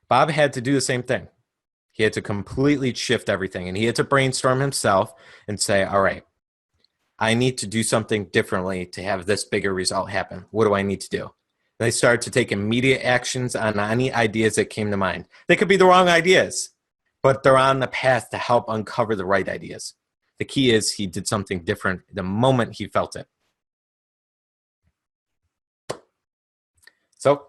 Bob had to do the same thing. He had to completely shift everything, and he had to brainstorm himself and say, all right, I need to do something differently to have this bigger result happen. What do I need to do? And they started to take immediate actions on any ideas that came to mind. They could be the wrong ideas, but they're on the path to help uncover the right ideas. The key is he did something different the moment he felt it. So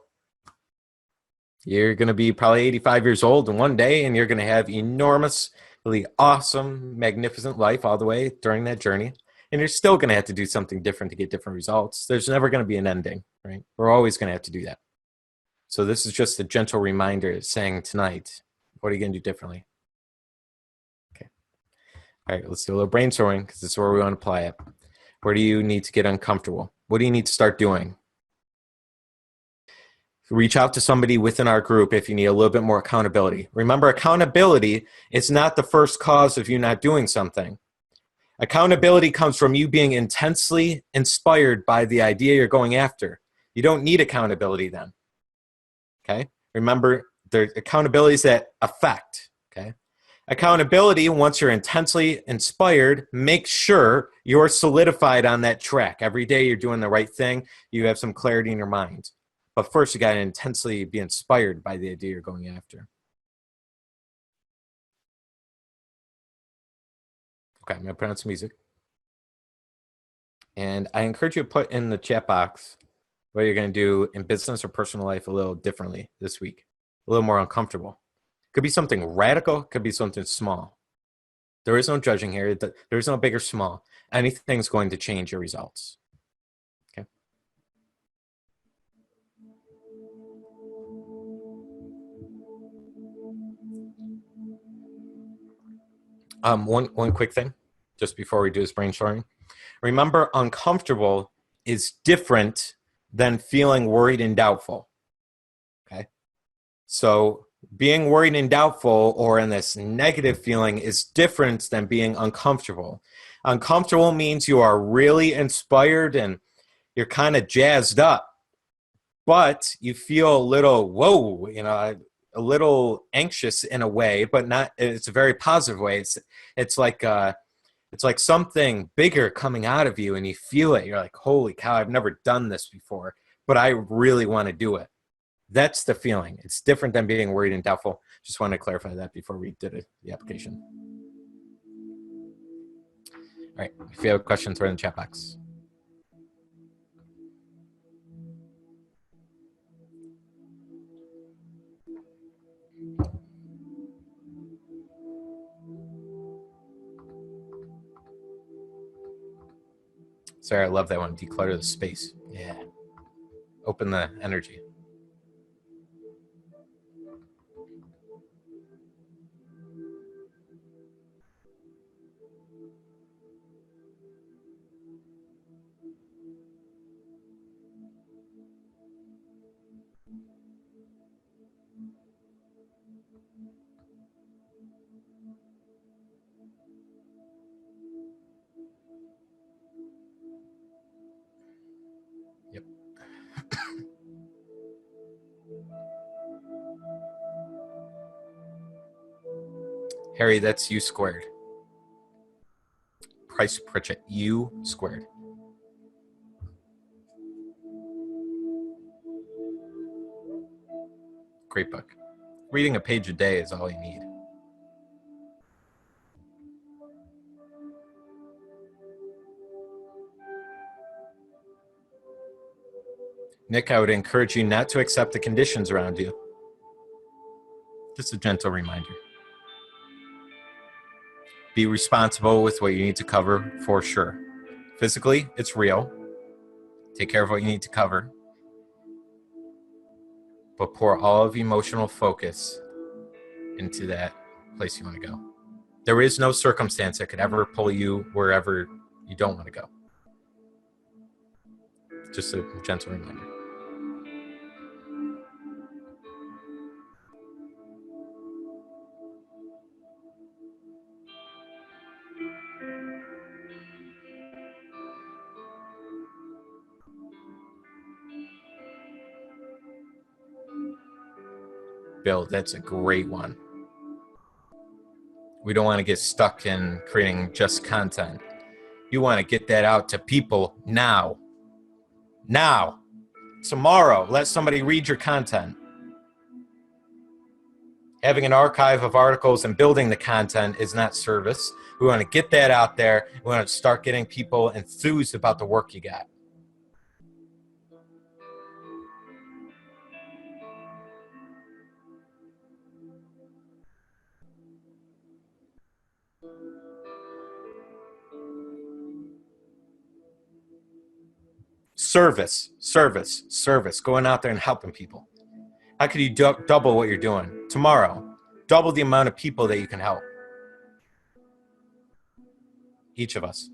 you're going to be probably 85 years old in one day, and you're going to have enormously awesome, magnificent life all the way during that journey. And you're still going to have to do something different to get different results. There's never going to be an ending, right? We're always going to have to do that. So this is just a gentle reminder saying tonight, what are you going to do differently? Okay. All right, let's do a little brainstorming because this is where we want to apply it. Where do you need to get uncomfortable? What do you need to start doing? Reach out to somebody within our group if you need a little bit more accountability. Remember, accountability is not the first cause of you not doing something. Accountability comes from you being intensely inspired by the idea you're going after. You don't need accountability then. Okay? Remember, there's accountability that affect. Okay? Accountability, once you're intensely inspired, make sure you're solidified on that track. Every day you're doing the right thing. You have some clarity in your mind. But first, you got to intensely be inspired by the idea you're going after. Okay, I'm going to put on some music. And I encourage you to put in the chat box what you're going to do in business or personal life a little differently this week, a little more uncomfortable. Could be something radical, could be something small. There is no judging here. There's no big or small. Anything's going to change your results. Okay. One quick thing, just before we do this brainstorming. Remember, uncomfortable is different than feeling worried and doubtful. Okay. So being worried and doubtful or in this negative feeling is different than being uncomfortable. Uncomfortable means you are really inspired and you're kind of jazzed up, but you feel a little, whoa, a little anxious in a way, but not, it's a very positive way. It's like something bigger coming out of you and you feel it. You're like, holy cow, I've never done this before, but I really want to do it. That's the feeling. It's different than being worried and doubtful. Just want to clarify that before we did the application. All right. If you have questions, throw in the chat box. Sorry, I love that one. Declutter the space. Yeah. Open the energy. Yep. Harry, that's U squared. Pritchett, U squared. Great book. Reading a page a day is all you need. Nick, I would encourage you not to accept the conditions around you. Just a gentle reminder. Be responsible with what you need to cover for sure. Physically, it's real. Take care of what you need to cover. But pour all of emotional focus into that place you want to go. There is no circumstance that could ever pull you wherever you don't want to go. Just a gentle reminder. Bill, that's a great one. We don't want to get stuck in creating just content. You want to get that out to people now. Now. Tomorrow, let somebody read your content. Having an archive of articles and building the content is not service. We want to get that out there. We want to start getting people enthused about the work you got. Service, service, service. Going out there and helping people. How could you double what you're doing? Tomorrow, double the amount of people that you can help. Each of us.